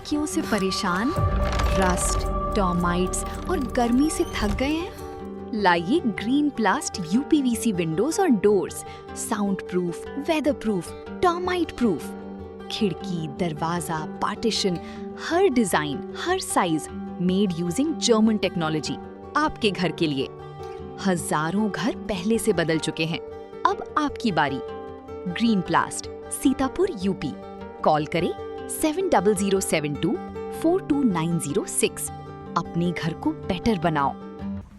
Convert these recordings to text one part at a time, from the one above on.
खिड़कियों से परेशान, रस्ट, टर्माइट्स और गर्मी से थक गए हैं? लाइए ग्रीन प्लास्ट यूपीवीसी विंडोज और doors, sound proof, weather proof, termite proof. खिड़की, दरवाजा, पार्टीशन, हर डिजाइन, हर size, made using German technology, आपके घर के लिए। हजारों घर पहले से बदल चुके हैं, अब आपकी बारी। Green प्लास्ट, Sitapur, UP. कॉल करें 7072429006। अपने घर को बेटर बनाओ।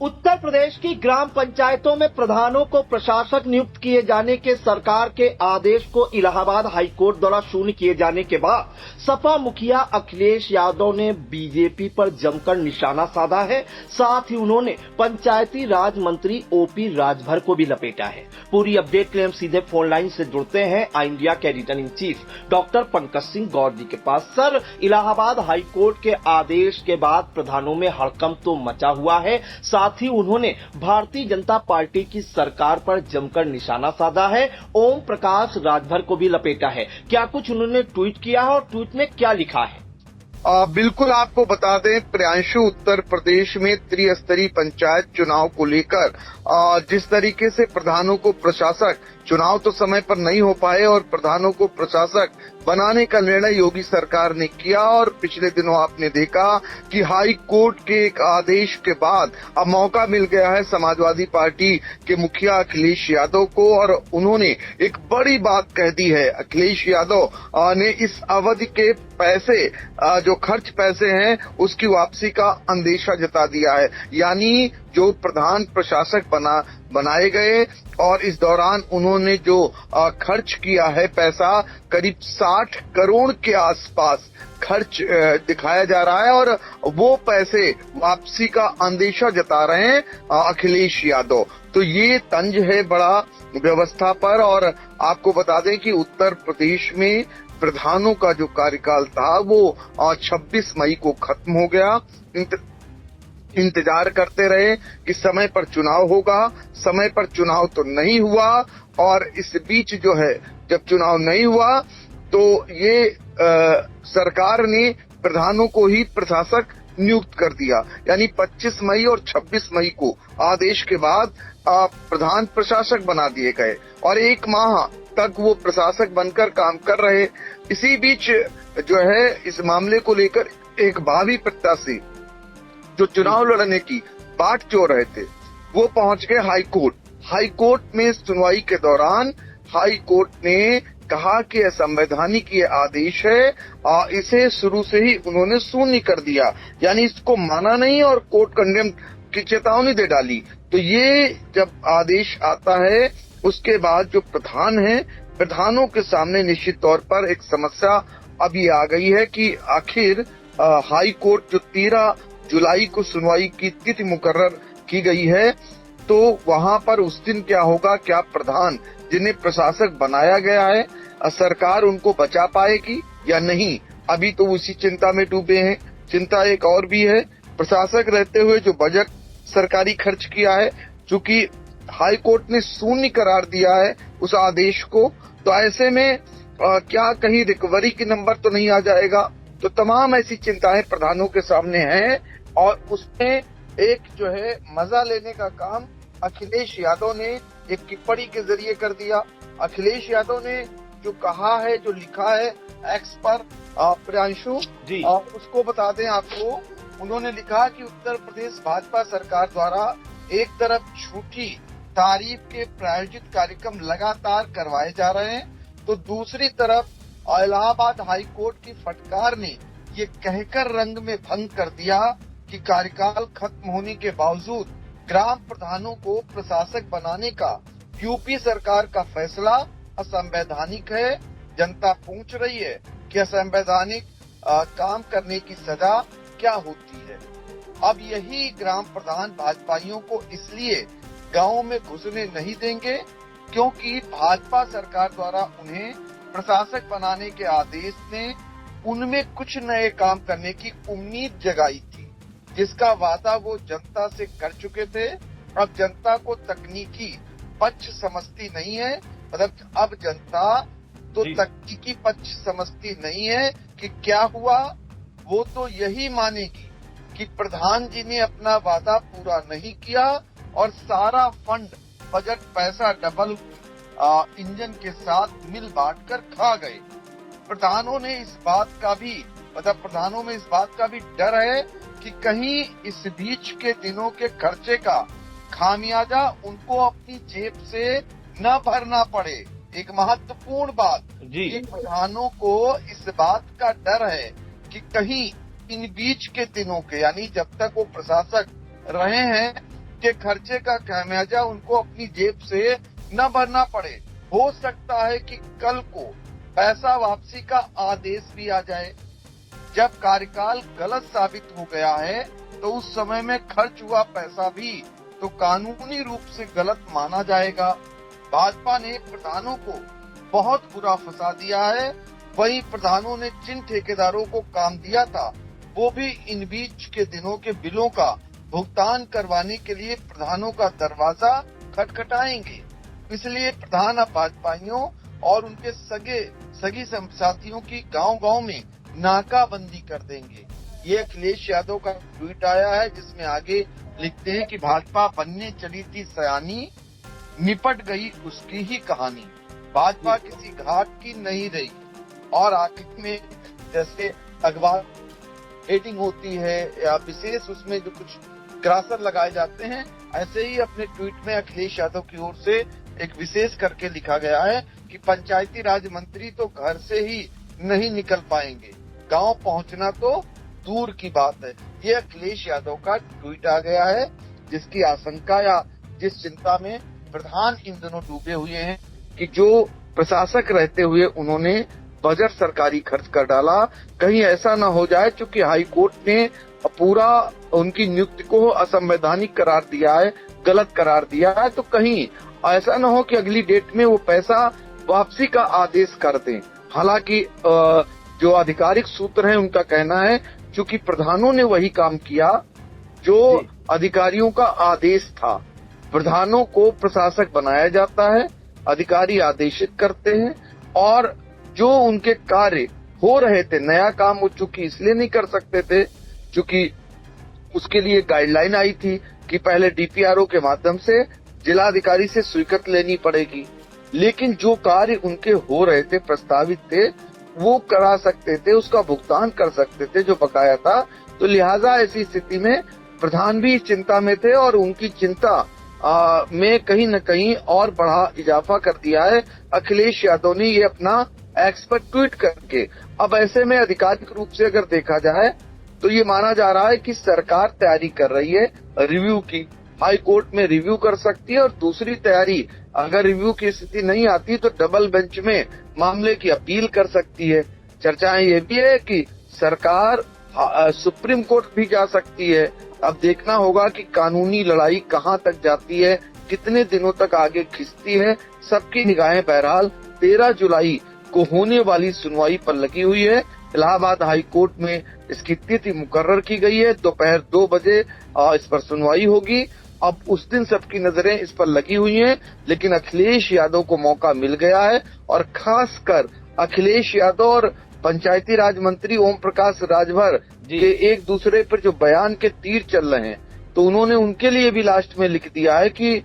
उत्तर प्रदेश की ग्राम पंचायतों में प्रधानों को प्रशासक नियुक्त किए जाने के सरकार के आदेश को इलाहाबाद हाईकोर्ट द्वारा शून्य किए जाने के बाद सपा मुखिया अखिलेश यादव ने बीजेपी पर जमकर निशाना साधा है। साथ ही उन्होंने पंचायती राज मंत्री ओपी राजभर को भी लपेटा है। पूरी अपडेट के लिए हम सीधे फोन लाइन से जुड़ते हैं इंडिया के editor in chief doctor Pankaj Singh Gaur ji के पास। सर, इलाहाबाद हाईकोर्ट के आदेश के बाद प्रधानों में हड़कंप तो मचा हुआ है, साथ ही उन्होंने भारतीय जनता पार्टी की सरकार पर जमकर निशाना साधा है। ओम प्रकाश राजभर को भी लपेटा है। क्या कुछ उन्होंने ट्वीट किया है और ट्वीट में क्या लिखा है? बिल्कुल आपको बता दें प्रियांशु, उत्तर प्रदेश में त्रिस्तरीय पंचायत चुनाव को लेकर जिस तरीके से प्रधानों को प्रशासक, चुनाव तो समय पर नहीं हो पाए और प्रधानों को प्रशासक बनाने का निर्णय योगी सरकार ने किया और पिछले दिनों आपने देखा कि हाई कोर्ट के एक आदेश के बाद अब मौका मिल गया है समाजवादी पार्टी के मुखिया अखिलेश यादव को और उन्होंने एक बड़ी बात कह दी है। अखिलेश यादव ने इस अवधि के पैसे, जो खर्च पैसे हैं, उसकी वापसी का अंदेशा जता दिया है। यानी जो प्रधान प्रशासक बनाए गए और इस दौरान उन्होंने जो खर्च किया है पैसा, करीब 60 करोड़ के आसपास खर्च दिखाया जा रहा है और वो पैसे वापसी का अंदेशा जता रहे हैं अखिलेश यादव। तो ये तंज है बड़ा व्यवस्था पर। और आपको बता दें कि उत्तर प्रदेश में प्रधानों का जो कार्यकाल था वो 26 मई को खत्म हो गया। इंतजार करते रहे कि समय पर चुनाव होगा, समय पर चुनाव तो नहीं हुआ और इस बीच जो है जब चुनाव नहीं हुआ तो ये सरकार ने प्रधानों को ही प्रशासक नियुक्त कर दिया। यानी 25 मई और 26 मई को आदेश के बाद प्रधान प्रशासक बना दिए गए और एक माह तक वो प्रशासक बनकर काम कर रहे। इसी बीच जो है इस मामले को लेकर एक भावी प्रत्याशी जो चुनाव लड़ने की बाट जो रहे थे वो पहुंच गए हाई कोर्ट। हाई कोर्ट में सुनवाई के दौरान हाई कोर्ट ने कहा कि असंवैधानिक ये आदेश है, इसे शुरू से ही उन्होंने शून्य कर दिया। यानी इसको माना नहीं और कोर्ट कंडेम की चेतावनी दे डाली। तो ये जब आदेश आता है उसके बाद जो प्रधान है, प्रधानों के सामने निश्चित तौर पर एक समस्या अभी आ गई है कि आखिर हाई कोर्ट जो 13 जुलाई को सुनवाई की तिथि मुकर्रर की गई है तो वहां पर उस दिन क्या होगा, क्या प्रधान जिन्हें प्रशासक बनाया गया है सरकार उनको बचा पाएगी या नहीं, अभी तो उसी चिंता में डूबे हैं। चिंता एक और भी है, प्रशासक रहते हुए जो बजट सरकारी खर्च किया है, चूंकि हाई कोर्ट ने शून्य करार दिया है उस आदेश को, तो ऐसे में क्या कहीं रिकवरी की नंबर तो नहीं आ जाएगा। तो तमाम ऐसी चिंताएं प्रधानों के सामने हैं और उसमें एक जो है मजा लेने का काम अखिलेश यादव ने एक टिप्पणी के जरिए कर दिया। अखिलेश यादव ने जो कहा है, जो लिखा है एक्स पर, प्रियांशु जी उसको बता दें आपको। उन्होंने लिखा कि उत्तर प्रदेश भाजपा सरकार द्वारा एक तरफ झूठी तारीफ के प्रायोजित कार्यक्रम लगातार करवाए जा रहे हैं तो दूसरी तरफ इलाहाबाद हाई कोर्ट की फटकार ने ये कहकर रंग में भंग कर दिया कि कार्यकाल खत्म होने के बावजूद ग्राम प्रधानों को प्रशासक बनाने का यूपी सरकार का फैसला असंवैधानिक है। जनता पूछ रही है कि असंवैधानिक काम करने की सजा क्या होती है। अब यही ग्राम प्रधान भाजपाइयों को इसलिए गांवों में घुसने नहीं देंगे क्योंकि भाजपा सरकार द्वारा उन्हें प्रशासक बनाने के आदेश ने उनमें कुछ नए काम करने की उम्मीद जगाई थी, जिसका वादा वो जनता से कर चुके थे। अब जनता को तकनीकी पक्ष समझती नहीं है, मतलब अब जनता तो तकनीकी पक्ष समझती नहीं है कि क्या हुआ वो तो यही मानेगी कि प्रधान जी ने अपना वादा पूरा नहीं किया और सारा फंड बजट पैसा डबल इंजन के साथ मिल बांट कर खा गए। प्रधानों में इस बात का भी डर है कि कहीं इस बीच के दिनों के खर्चे का खामियाजा उनको अपनी जेब से न भरना पड़े। एक महत्वपूर्ण बात जी। प्रधानों को इस बात का डर है कि कहीं इन बीच के दिनों के यानी जब तक वो प्रशासक रहे हैं के खर्चे का खामियाजा उनको अपनी जेब से न भरना पड़े। हो सकता है कि कल को पैसा वापसी का आदेश भी आ जाए। जब कार्यकाल गलत साबित हो गया है तो उस समय में खर्च हुआ पैसा भी तो कानूनी रूप से गलत माना जाएगा। भाजपा ने प्रधानों को बहुत बुरा फंसा दिया है। वहीं प्रधानों ने जिन ठेकेदारों को काम दिया था वो भी इन बीच के दिनों के बिलों का भुगतान करवाने के लिए प्रधानों का दरवाजा खटखटाएंगे। इसलिए प्रधान अब भाजपाइयों और उनके सगी साथियों की गांव-गांव में नाकाबंदी कर देंगे। ये अखिलेश यादव का ट्वीट आया है जिसमें आगे लिखते हैं कि भाजपा बनने चली थी सयानी, निपट गई उसकी ही कहानी। भाजपा किसी घाट की नहीं रही। और आखिर में जैसे अखबार हेडिंग होती है या विशेष उसमें जो कुछ ग्रासर लगाए जाते हैं, ऐसे ही अपने ट्वीट में अखिलेश यादव की ओर से एक विशेष करके लिखा गया है कि पंचायती राज मंत्री तो घर से ही नहीं निकल पाएंगे, गांव पहुंचना तो दूर की बात है। ये अखिलेश यादव का ट्वीट आ गया है जिसकी आशंका या जिस चिंता में प्रधान इन दिनों डूबे हुए हैं कि जो प्रशासक रहते हुए उन्होंने बजट सरकारी खर्च कर डाला, कहीं ऐसा न हो जाए क्योंकि हाई कोर्ट ने पूरा उनकी नियुक्ति को असंवैधानिक करार दिया है, गलत करार दिया है, तो कहीं ऐसा न हो कि अगली डेट में वो पैसा वापसी का आदेश कर दें। हालांकि जो आधिकारिक सूत्र हैं उनका कहना है क्योंकि प्रधानों ने वही काम किया जो अधिकारियों का आदेश था। प्रधानों को प्रशासक बनाया जाता है, अधिकारी आदेशित करते हैं और जो उनके कार्य हो रहे थे, नया काम वो चूंकि इसलिए नहीं कर सकते थे क्योंकि उसके लिए गाइडलाइन आई थी कि पहले डीपीआरओ के माध्यम से जिलाधिकारी से स्वीकृति लेनी पड़ेगी, लेकिन जो कार्य उनके हो रहे थे, प्रस्तावित थे, वो करा सकते थे, उसका भुगतान कर सकते थे जो बकाया था। तो लिहाजा ऐसी स्थिति में प्रधान भी चिंता में थे और उनकी चिंता में कहीं न कहीं और बड़ा इजाफा कर दिया है अखिलेश यादव ने ये अपना एक्सपर्ट ट्वीट करके। अब ऐसे में आधिकारिक रूप से अगर देखा जाए तो ये माना जा रहा है कि सरकार तैयारी कर रही है रिव्यू की, हाई कोर्ट में रिव्यू कर सकती है और दूसरी तैयारी अगर रिव्यू की स्थिति नहीं आती तो डबल बेंच में मामले की अपील कर सकती है। चर्चाएं ये भी है कि सरकार सुप्रीम कोर्ट भी जा सकती है। अब देखना होगा कि कानूनी लड़ाई कहां तक जाती है, कितने दिनों तक आगे खिंचती है। सबकी निगाहें बहरहाल 13 जुलाई को होने वाली सुनवाई पर लगी हुई है। इलाहाबाद हाई कोर्ट में इसकी तिथि मुकर्रर की गई है, दोपहर 2 बजे इस पर सुनवाई होगी। अब उस दिन सबकी नजरें इस पर लगी हुई हैं, लेकिन अखिलेश यादव को मौका मिल गया है और खासकर अखिलेश यादव और पंचायती राज मंत्री ओम प्रकाश राजभर के एक दूसरे पर जो बयान के तीर चल रहे हैं, तो उन्होंने उनके लिए भी लास्ट में लिख दिया है कि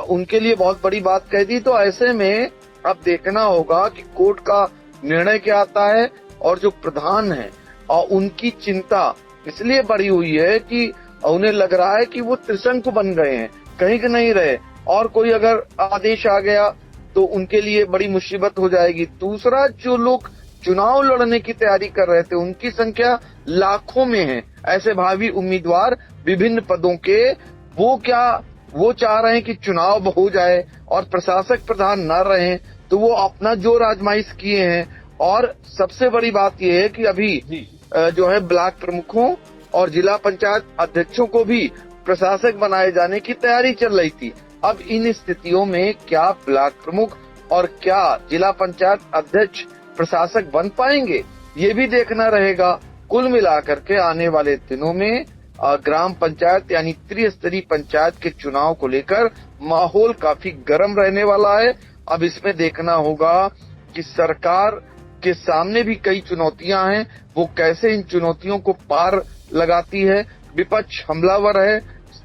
उनके लिए बहुत बड़ी बात कह दी। तो ऐसे में अब देखना होगा कि कोर्ट का निर्णय क्या आता है और जो प्रधान है और उनकी चिंता इसलिए बढ़ी हुई है कि उन्हें लग रहा है कि वो त्रिशंकु बन गए हैं, कहीं के नहीं रहे और कोई अगर आदेश आ गया तो उनके लिए बड़ी मुसीबत हो जाएगी। दूसरा, जो लोग चुनाव लड़ने की तैयारी कर रहे थे उनकी संख्या लाखों में है। ऐसे भावी उम्मीदवार विभिन्न पदों के, वो चाह रहे हैं कि चुनाव हो जाए और प्रशासक प्रधान न रहे, तो वो अपना जोर आजमाइश किए हैं। और सबसे बड़ी बात यह है कि अभी जो है ब्लॉक प्रमुखों और जिला पंचायत अध्यक्षों को भी प्रशासक बनाए जाने की तैयारी चल रही थी। अब इन स्थितियों में क्या ब्लॉक प्रमुख और क्या जिला पंचायत अध्यक्ष प्रशासक बन पाएंगे, ये भी देखना रहेगा। कुल मिलाकर के आने वाले दिनों में ग्राम पंचायत यानी त्रिस्तरीय पंचायत के चुनाव को लेकर माहौल काफी गर्म रहने वाला है। अब इसमें देखना होगा कि सरकार उनके सामने भी कई चुनौतियां हैं। वो कैसे इन चुनौतियों को पार लगाती है। विपक्ष हमलावर है।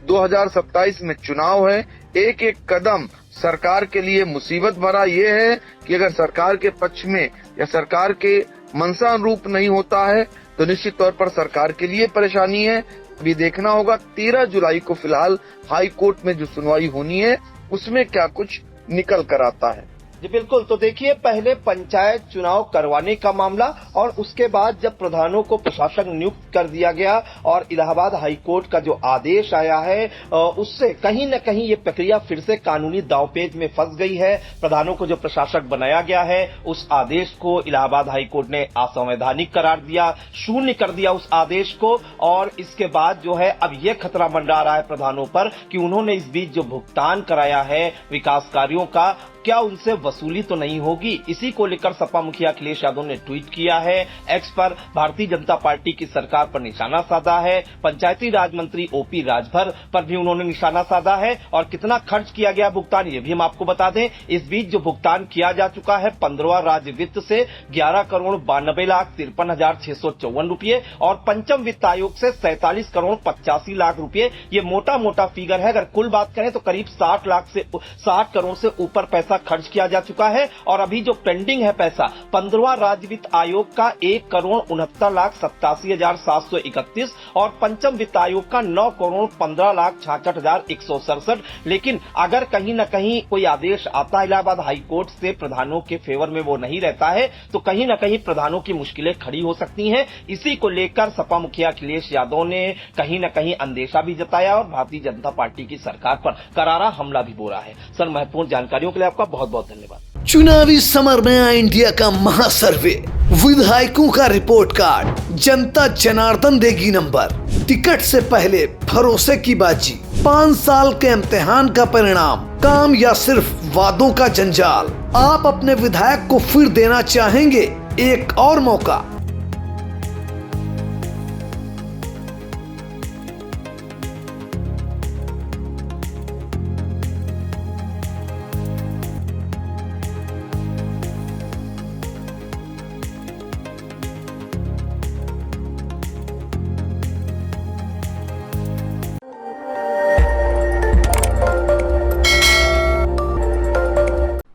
2027 में चुनाव है। एक एक कदम सरकार के लिए मुसीबत भरा ये है कि अगर सरकार के पक्ष में या सरकार के मंशा अनुरूप नहीं होता है तो निश्चित तौर पर सरकार के लिए परेशानी है। अभी देखना होगा 13 जुलाई को फिलहाल हाई कोर्ट में जो सुनवाई होनी है उसमें क्या कुछ निकल कर आता है। जी बिल्कुल। तो देखिए, पहले पंचायत चुनाव करवाने का मामला और उसके बाद जब प्रधानों को प्रशासक नियुक्त कर दिया गया और इलाहाबाद हाई कोर्ट का जो आदेश आया है उससे कहीं न कहीं ये प्रक्रिया फिर से कानूनी दांवपेच में फंस गई है। प्रधानों को जो प्रशासक बनाया गया है उस आदेश को इलाहाबाद हाई कोर्ट ने असंवैधानिक करार दिया, शून्य कर दिया उस आदेश को। और इसके बाद जो है अब ये खतरा मंडरा रहा है प्रधानों पर कि उन्होंने इस बीच जो भुगतान कराया है विकास कार्यों का, क्या उनसे वसूली तो नहीं होगी। इसी को लेकर सपा मुखिया अखिलेश यादव ने ट्वीट किया है। एक्स पर भारतीय जनता पार्टी की सरकार पर निशाना साधा है। पंचायती राज मंत्री ओपी राजभर पर भी उन्होंने निशाना साधा है। और कितना खर्च किया गया भुगतान ये भी हम आपको बता दें। इस बीच जो भुगतान किया जा चुका है 15वां राज्य वित्त से 11,92,53,654 रुपये और पंचम वित्त आयोग से 47,85,00,000 रुपये। ये मोटा मोटा फिगर है। अगर कुल बात करें तो करीब 60 करोड़ से ऊपर पैसा खर्च किया जा चुका है। और अभी जो पेंडिंग है पैसा 15वां राज्य वित्त आयोग का 1,69,87,731 और पंचम वित्त आयोग का 9,15,66,167। लेकिन अगर कहीं न कहीं कोई आदेश आता है इलाहाबाद हाई कोर्ट से प्रधानों के फेवर में वो नहीं रहता है तो कहीं न कहीं प्रधानों की मुश्किलें खड़ी हो सकती हैं। इसी को लेकर सपा मुखिया अखिलेश यादव ने कहीं न कहीं अंदेशा भी जताया और भारतीय जनता पार्टी की सरकार पर करारा हमला भी बोला है। सर, महत्वपूर्ण जानकारियों के लिए आपका बहुत बहुत धन्यवाद। चुनावी समर में आया इंडिया का महासर्वे, विधायकों का रिपोर्ट कार्ड, जनता जनार्दन देगी नंबर, टिकट से पहले भरोसे की बाजी, 5 साल के इम्तिहान का परिणाम, काम या सिर्फ वादों का जंजाल। आप अपने विधायक को फिर देना चाहेंगे एक और मौका।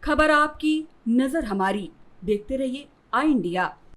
खबर आपकी, नजर हमारी। देखते रहिए आई इंडिया।